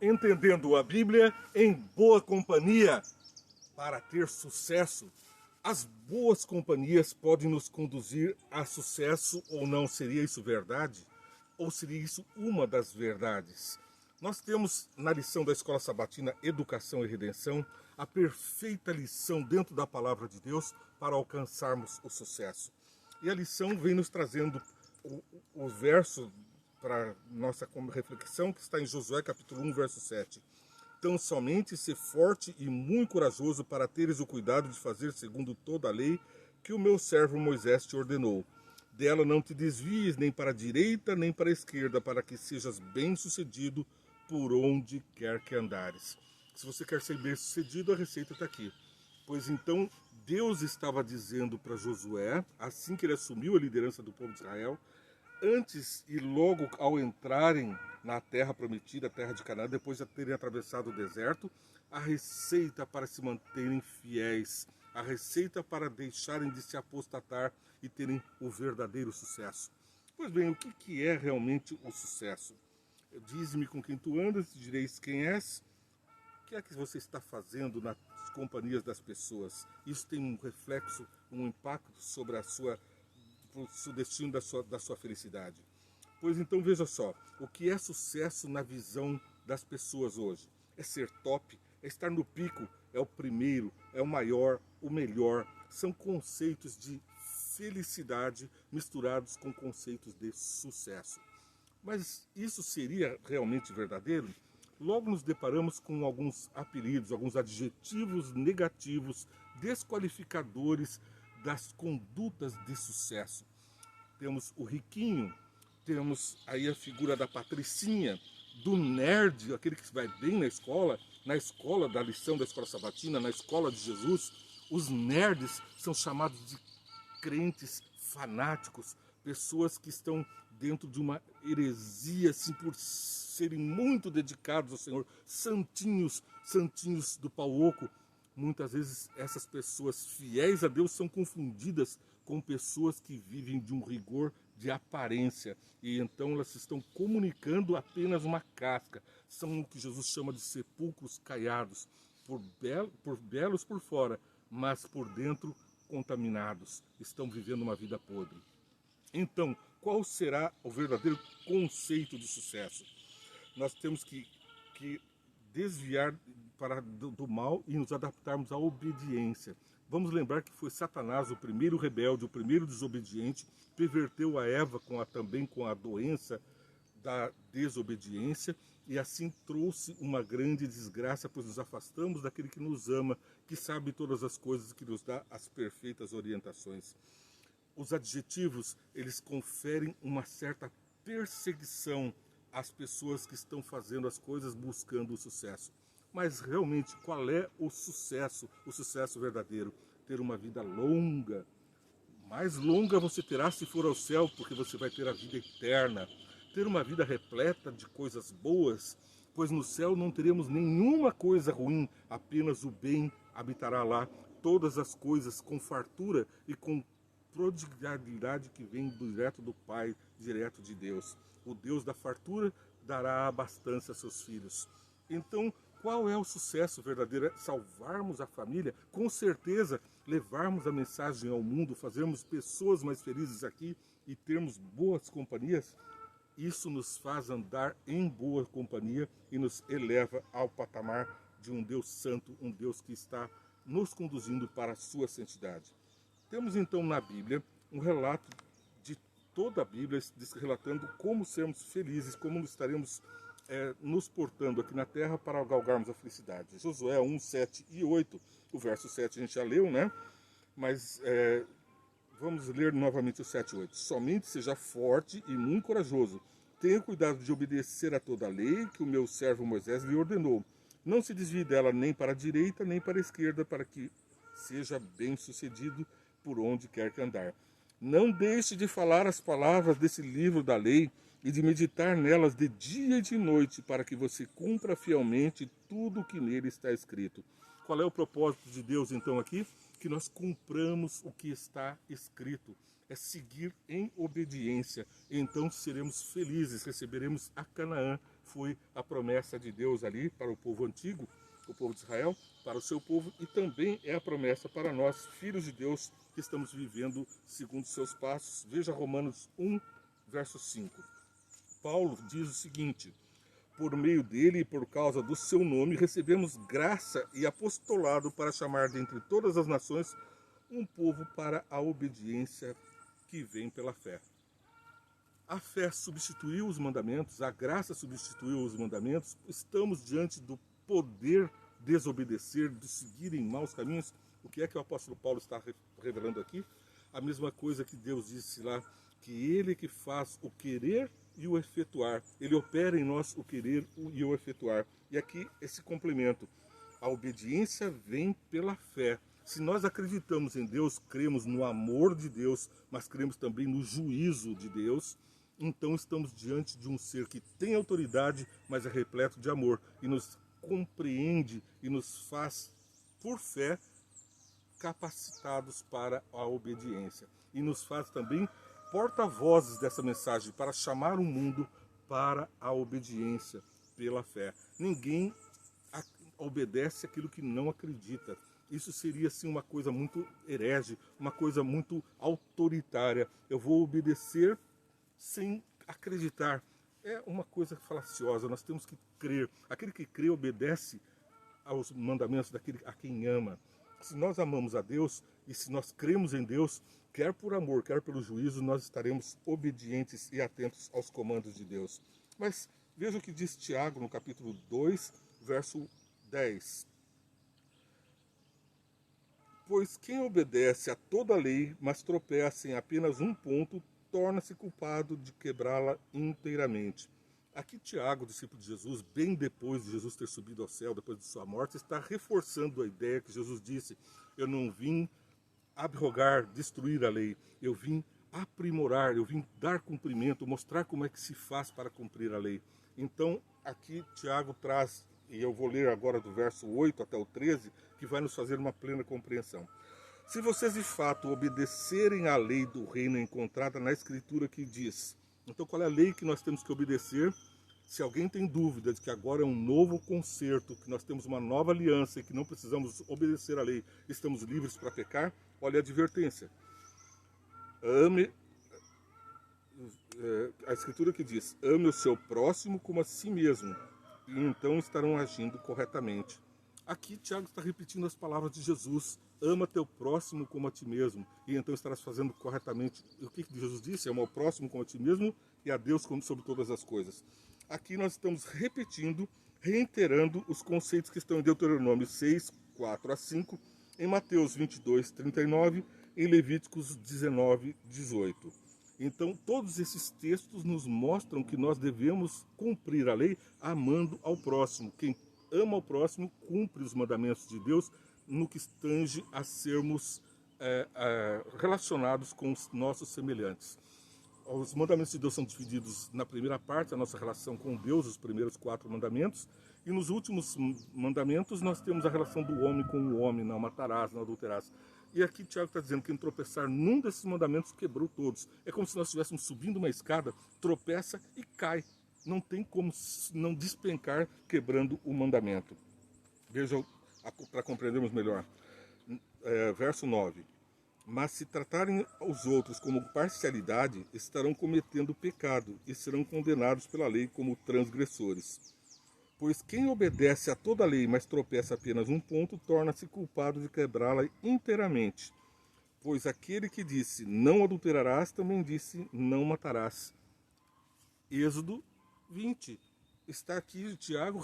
Entendendo a Bíblia em boa companhia. Para ter sucesso, as boas companhias podem nos conduzir a sucesso ou não. Seria isso verdade? Ou seria isso uma das verdades? Nós temos na lição da Escola Sabatina Educação e Redenção a perfeita lição dentro da Palavra de Deus para alcançarmos o sucesso. E a lição vem nos trazendo o verso para nossa reflexão, que está em Josué capítulo 1, verso 7. Então somente ser forte e muito corajoso para teres o cuidado de fazer segundo toda a lei que o meu servo Moisés te ordenou. Dela não te desvies nem para a direita nem para a esquerda, para que sejas bem-sucedido por onde quer que andares. Se você quer ser bem-sucedido, a receita está aqui. Pois então Deus estava dizendo para Josué, assim que ele assumiu a liderança do povo de Israel, antes e logo ao entrarem na terra prometida, a terra de Canaã, depois de terem atravessado o deserto, a receita para se manterem fiéis, a receita para deixarem de se apostatar e terem o verdadeiro sucesso. Pois bem, o que é realmente o sucesso? Diz-me com quem tu andas, direis quem és. O que é que você está fazendo nas companhias das pessoas? Isso tem um reflexo, um impacto sobre o destino da sua felicidade. Pois então veja só, o que é sucesso na visão das pessoas hoje? É ser top, é estar no pico, é o primeiro, é o maior, o melhor. São conceitos de felicidade misturados com conceitos de sucesso. Mas isso seria realmente verdadeiro? Logo nos deparamos com alguns apelidos, alguns adjetivos negativos, desqualificadores das condutas de sucesso. Temos o riquinho, temos aí a figura da patricinha, do nerd, aquele que vai bem na escola da lição da escola sabatina, na escola de Jesus. Os nerds são chamados de crentes fanáticos, pessoas que estão dentro de uma heresia, assim, por serem muito dedicados ao Senhor, santinhos, santinhos do pau oco. Muitas vezes essas pessoas fiéis a Deus são confundidas com pessoas que vivem de um rigor de aparência, e então elas estão comunicando apenas uma casca. São o que Jesus chama de sepulcros caiados, por belos por fora, mas por dentro contaminados, estão vivendo uma vida podre. Então, qual será o verdadeiro conceito de sucesso? Nós temos que desviar do mal e nos adaptarmos à obediência. Vamos lembrar que foi Satanás o primeiro rebelde, o primeiro desobediente, perverteu a Eva também com a doença da desobediência, e assim trouxe uma grande desgraça, pois nos afastamos daquele que nos ama, que sabe todas as coisas e que nos dá as perfeitas orientações. Os adjetivos, eles conferem uma certa perseguição às pessoas que estão fazendo as coisas buscando o sucesso. Mas realmente, qual é o sucesso verdadeiro? Ter uma vida longa. Mais longa você terá se for ao céu, porque você vai ter a vida eterna. Ter uma vida repleta de coisas boas, pois no céu não teremos nenhuma coisa ruim, apenas o bem habitará lá. Todas as coisas com fartura e com prodigalidade que vem direto do Pai, direto de Deus. O Deus da fartura dará abastança a seus filhos. Então, qual é o sucesso verdadeiro? É salvarmos a família, com certeza, levarmos a mensagem ao mundo, fazermos pessoas mais felizes aqui e termos boas companhias. Isso nos faz andar em boa companhia e nos eleva ao patamar de um Deus santo, um Deus que está nos conduzindo para a sua santidade. Temos então na Bíblia um relato de toda a Bíblia, relatando como sermos felizes, como estaremos nos portando aqui na terra para galgarmos a felicidade. Josué 1, 7 e 8, o verso 7 a gente já leu, né? Mas vamos ler novamente o 7 e 8. Somente seja forte e muito corajoso. Tenha cuidado de obedecer a toda a lei que o meu servo Moisés lhe ordenou. Não se desvie dela nem para a direita nem para a esquerda, para que seja bem sucedido por onde quer que andar. Não deixe de falar as palavras desse livro da lei e de meditar nelas de dia e de noite, para que você cumpra fielmente tudo o que nele está escrito. Qual é o propósito de Deus então aqui? Que nós cumpramos o que está escrito. É seguir em obediência. Então seremos felizes, receberemos a Canaã, foi a promessa de Deus ali para o povo antigo, o povo de Israel, para o seu povo, e também é a promessa para nós, filhos de Deus, que estamos vivendo segundo seus passos. Veja Romanos 1, verso 5. Paulo diz o seguinte: por meio dele e por causa do seu nome, recebemos graça e apostolado para chamar dentre todas as nações um povo para a obediência que vem pela fé. A fé substituiu os mandamentos, a graça substituiu os mandamentos, estamos diante do poder desobedecer, de seguir em maus caminhos. O que é que o apóstolo Paulo está revelando aqui? A mesma coisa que Deus disse lá, que ele que faz o querer e o efetuar. Ele opera em nós o querer e o efetuar. E aqui esse complemento. A obediência vem pela fé. Se nós acreditamos em Deus, cremos no amor de Deus, mas cremos também no juízo de Deus, então estamos diante de um ser que tem autoridade, mas é repleto de amor e nos compreende e nos faz, por fé, capacitados para a obediência. E nos faz também porta-vozes dessa mensagem para chamar o mundo para a obediência pela fé. Ninguém obedece aquilo que não acredita. Isso seria assim uma coisa muito herege, uma coisa muito autoritária. Eu vou obedecer sem acreditar. É uma coisa falaciosa, nós temos que crer. Aquele que crê obedece aos mandamentos daquele a quem ama. Se nós amamos a Deus e se nós cremos em Deus, quer por amor, quer pelo juízo, nós estaremos obedientes e atentos aos comandos de Deus. Mas veja o que diz Tiago no capítulo 2, verso 10. Pois quem obedece a toda a lei, mas tropeça em apenas um ponto, torna-se culpado de quebrá-la inteiramente. Aqui Tiago, discípulo de Jesus, bem depois de Jesus ter subido ao céu, depois de sua morte, está reforçando a ideia que Jesus disse: eu não vim abrogar, destruir a lei, eu vim aprimorar, eu vim dar cumprimento, mostrar como é que se faz para cumprir a lei. Então, aqui Tiago traz, e eu vou ler agora do verso 8 até o 13, que vai nos fazer uma plena compreensão. Se vocês de fato obedecerem à lei do reino encontrada na Escritura que diz... Então, qual é a lei que nós temos que obedecer? Se alguém tem dúvida de que agora é um novo concerto, que nós temos uma nova aliança e que não precisamos obedecer à lei, estamos livres para pecar, olha a advertência. Ame, a Escritura que diz, ame o seu próximo como a si mesmo, e então estarão agindo corretamente. Aqui Tiago está repetindo as palavras de Jesus: ama teu próximo como a ti mesmo, e então estarás fazendo corretamente. O que Jesus disse? Ama o próximo como a ti mesmo e a Deus como sobre todas as coisas. Aqui nós estamos repetindo, reiterando os conceitos que estão em Deuteronômio 6, 4 a 5, em Mateus 22, 39, em Levíticos 19, 18. Então, todos esses textos nos mostram que nós devemos cumprir a lei amando ao próximo. Quem ama ao próximo cumpre os mandamentos de Deus no que tange a sermos relacionados com os nossos semelhantes. Os mandamentos de Deus são divididos na primeira parte, a nossa relação com Deus, os primeiros 4 mandamentos, e nos últimos mandamentos nós temos a relação do homem com o homem: não matarás, não adulterarás. E aqui Tiago está dizendo que quem tropeçar num desses mandamentos quebrou todos. É como se nós estivéssemos subindo uma escada, tropeça e cai. Não tem como não despencar quebrando o mandamento. Vejam, para compreendermos melhor. Verso 9. Mas se tratarem os outros como parcialidade, estarão cometendo pecado e serão condenados pela lei como transgressores. Pois quem obedece a toda a lei, mas tropeça apenas um ponto, torna-se culpado de quebrá-la inteiramente. Pois aquele que disse, não adulterarás, também disse, não matarás. Êxodo 20. Está aqui Tiago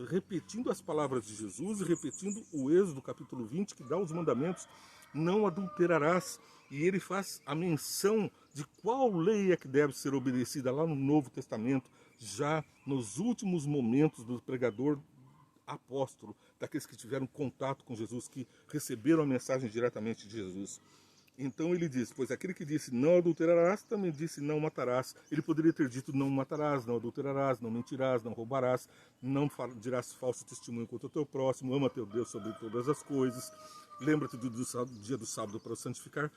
repetindo as palavras de Jesus e repetindo o Êxodo capítulo 20, que dá os mandamentos: não adulterarás. E ele faz a menção de qual lei é que deve ser obedecida lá no Novo Testamento, já nos últimos momentos do pregador apóstolo, daqueles que tiveram contato com Jesus, que receberam a mensagem diretamente de Jesus. Então ele diz, pois aquele que disse não adulterarás, também disse não matarás. Ele poderia ter dito não matarás, não adulterarás, não mentirás, não roubarás, não dirás falso testemunho contra o teu próximo, ama teu Deus sobre todas as coisas, lembra-te do dia do sábado para o santificar.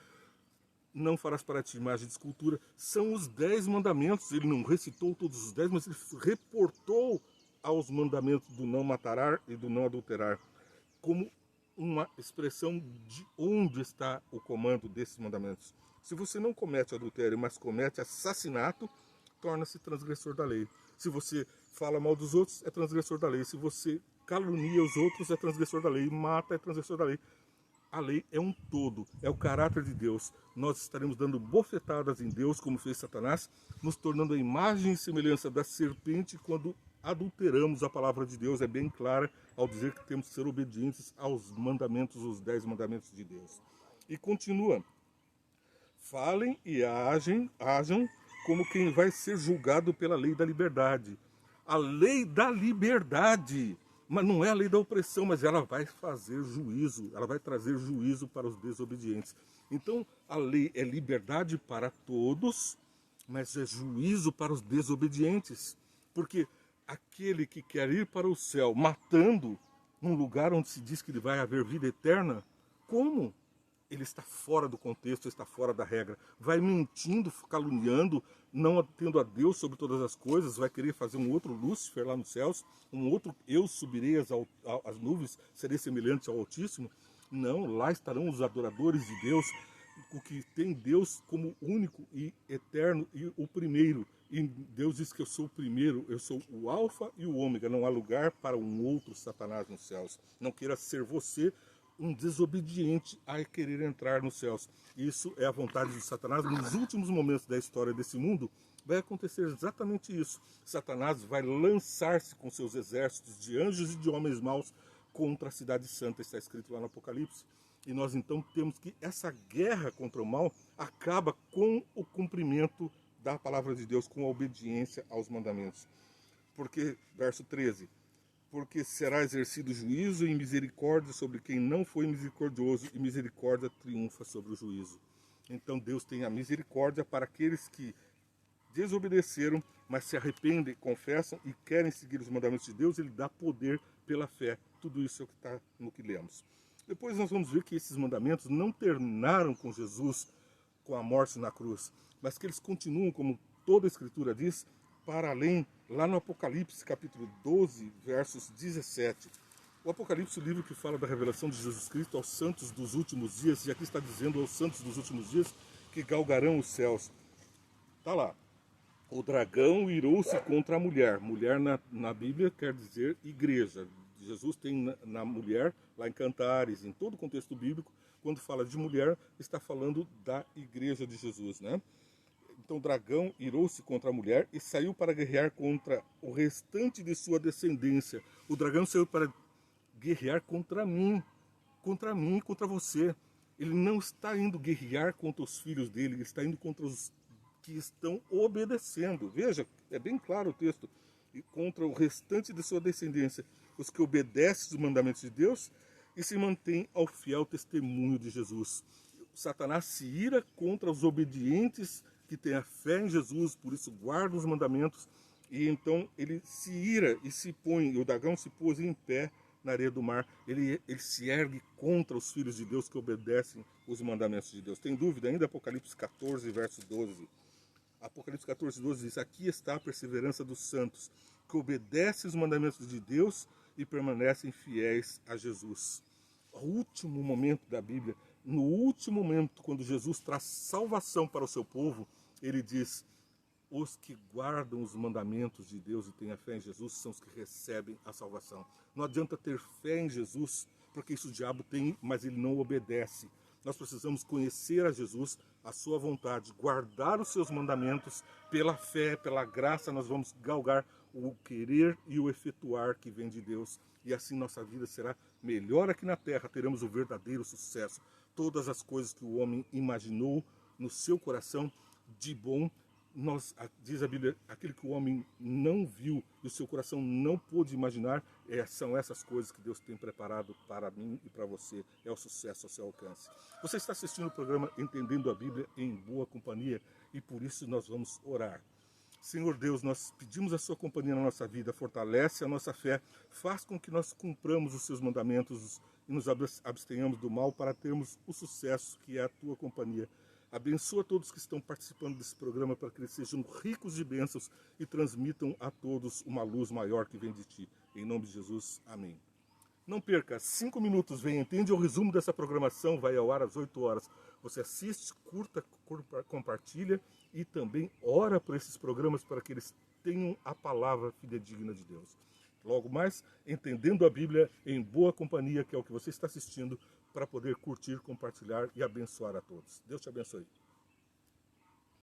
não farás para ti imagem de escultura, são os 10 mandamentos. Ele não recitou todos os 10, mas ele reportou aos mandamentos do não matar e do não adulterar, como uma expressão de onde está o comando desses mandamentos. Se você não comete adultério, mas comete assassinato, torna-se transgressor da lei. Se você fala mal dos outros, é transgressor da lei. Se você calunia os outros, é transgressor da lei. Mata, é transgressor da lei. A lei é um todo, é o caráter de Deus. Nós estaremos dando bofetadas em Deus, como fez Satanás, nos tornando a imagem e semelhança da serpente quando adulteramos a palavra de Deus. É bem clara ao dizer que temos que ser obedientes aos mandamentos, os 10 mandamentos de Deus. E continua: falem e hajam como quem vai ser julgado pela lei da liberdade. A lei da liberdade, mas não é a lei da opressão, mas ela vai fazer juízo, ela vai trazer juízo para os desobedientes. Então, a lei é liberdade para todos, mas é juízo para os desobedientes. Porque aquele que quer ir para o céu matando, num lugar onde se diz que ele vai haver vida eterna, como? Ele está fora do contexto, está fora da regra. Vai mentindo, caluniando, não tendo a Deus sobre todas as coisas, vai querer fazer um outro Lúcifer lá nos céus, um outro eu subirei às nuvens, serei semelhante ao Altíssimo. Não, lá estarão os adoradores de Deus, o que tem Deus como único e eterno e o primeiro. E Deus diz que eu sou o primeiro, eu sou o alfa e o ômega, não há lugar para um outro Satanás nos céus. Não queira ser você um desobediente a querer entrar nos céus. Isso é a vontade de Satanás. Nos últimos momentos da história desse mundo, vai acontecer exatamente isso. Satanás vai lançar-se com seus exércitos de anjos e de homens maus contra a cidade santa, está escrito lá no Apocalipse. E nós então temos que essa guerra contra o mal acaba com o cumprimento da palavra de Deus, com a obediência aos mandamentos. Porque, verso 13, porque será exercido juízo e misericórdia sobre quem não foi misericordioso, e misericórdia triunfa sobre o juízo. Então Deus tem a misericórdia para aqueles que desobedeceram, mas se arrependem, confessam e querem seguir os mandamentos de Deus. Ele dá poder pela fé. Tudo isso é o que está no que lemos. Depois nós vamos ver que esses mandamentos não terminaram com Jesus, com a morte na cruz, mas que eles continuam, como toda a Escritura diz, para além, lá no Apocalipse, capítulo 12, versos 17. O Apocalipse é o livro que fala da revelação de Jesus Cristo aos santos dos últimos dias, e aqui está dizendo aos santos dos últimos dias que galgarão os céus. Está lá. O dragão irou-se contra a mulher. Mulher na Bíblia quer dizer igreja. Jesus tem na mulher, lá em Cantares, em todo o contexto bíblico, quando fala de mulher, está falando da igreja de Jesus, né? Então o dragão irou-se contra a mulher e saiu para guerrear contra o restante de sua descendência. O dragão saiu para guerrear contra mim, contra você. Ele não está indo guerrear contra os filhos dele, ele está indo contra os que estão obedecendo. Veja, é bem claro o texto. E contra o restante de sua descendência, os que obedecem os mandamentos de Deus e se mantêm ao fiel testemunho de Jesus. Satanás se ira contra os obedientes que têm a fé em Jesus, por isso guardam os mandamentos, e então ele se ira e se põe, o dragão se pôs em pé na areia do mar, ele se ergue contra os filhos de Deus que obedecem os mandamentos de Deus. Tem dúvida ainda? Apocalipse 14, verso 12. Apocalipse 14, 12 diz: aqui está a perseverança dos santos, que obedecem os mandamentos de Deus e permanecem fiéis a Jesus. O último momento da Bíblia, no último momento, quando Jesus traz salvação para o seu povo, ele diz: os que guardam os mandamentos de Deus e têm a fé em Jesus são os que recebem a salvação. Não adianta ter fé em Jesus, porque isso o diabo tem, mas ele não obedece. Nós precisamos conhecer a Jesus, a sua vontade, guardar os seus mandamentos. Pela fé, pela graça, nós vamos galgar o querer e o efetuar que vem de Deus. E assim nossa vida será melhor aqui na terra, teremos o verdadeiro sucesso. Todas as coisas que o homem imaginou no seu coração de bom, diz a Bíblia, aquilo que o homem não viu e o seu coração não pôde imaginar, são essas coisas que Deus tem preparado para mim e para você. É o sucesso ao seu alcance. Você está assistindo o programa Entendendo a Bíblia em Boa Companhia, e por isso nós vamos orar. Senhor Deus, nós pedimos a sua companhia na nossa vida, fortalece a nossa fé, faz com que nós cumpramos os seus mandamentos e nos abstenhamos do mal para termos o sucesso que é a tua companhia. Abençoa todos que estão participando desse programa para que eles sejam ricos de bênçãos e transmitam a todos uma luz maior que vem de Ti. Em nome de Jesus, amém. Não perca, 5 minutos, vem, entende o resumo dessa programação, vai ao ar às 8 horas. Você assiste, curta, compartilha e também ora por esses programas para que eles tenham a palavra fidedigna de Deus. Logo mais, entendendo a Bíblia em boa companhia, que é o que você está assistindo, para poder curtir, compartilhar e abençoar a todos. Deus te abençoe.